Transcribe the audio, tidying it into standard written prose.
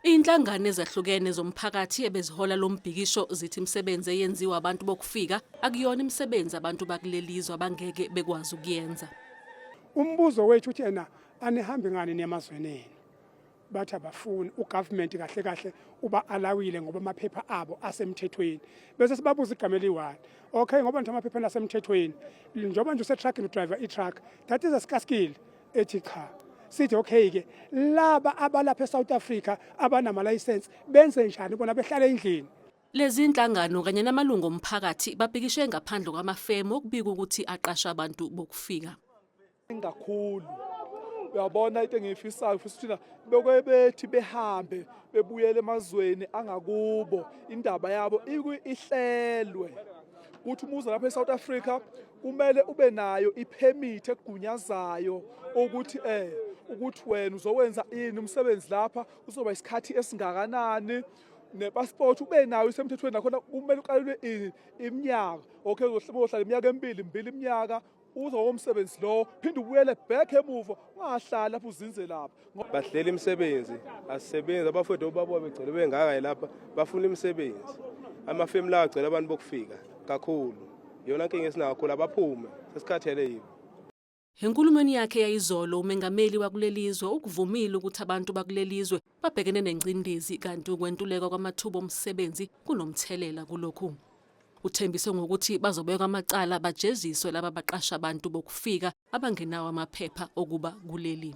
Inhlangano ezahlukene zomphakathi ebezihola lo mbhikisho zithi imisebenzi eyenziwa abantu bokufika akuyona imisebenzi abantu bakulelizwe abangeke bekwazi ukuyenza. Umbuzo wethu uthi anihambi ngani nemazweni bathi abafuni ugovernment kahle kahle uba alawile ngoba amaphepha abo asemthethweni bese sibabuza igama eliyi-1 okay ngoba nje amaphepha asemthethweni njengoba nje usetruck driver i-truck that is a skill ethi cha sithi okay ke laba abalapha eSouth Africa abanama license benze njani bona behlala endlini. Lezi inhlangano kanye namalungu omphakathi babhikishe ngaphandle kwamafemu okubika ukuthi aqasha abantu bokufika. Kakhulu uyabona into engiyifisayo futhi thina bekwebethi behambe bebuyele emazweni angakubo indaba yabo ihlelwe ukuthi umuza lapha eSouth Africa kumele ube nayo ipermit egunyazayo ukuthi wena uzowenza ini umsebenzi lapha uzoba isikhathi esingakanani nepassport ube nayo isemthethweni nakhona kumele uqalwe iminyaka okay uzohlala iminyaka 2 iminyaka uzowomsebenzi lo phinde ubuyele back emuva ungahlala lapho uzinze lapha bahlela imisebenzi asisebenza abafowethu obabo begcwele bengaka lapha bafuna imisebenzi amafemini la agcwele abantu bokufika kakhulu yona inkinga esinakhulu abaphume sesikhathele yibo. Enkulumweni yakhe yayizolo umengameli wakulelizwe ukuvumile ukuthi abantu bakulelizwe babhekene nengcindezi kanti ukwentuleka kwamathuba omsebenzi kunomthelela kulokhu. Uthembise ngokuthi bazobeka amacala bajeziswe laba baqasha abantu bokufika abangenawo amaphepha okuba kuleli.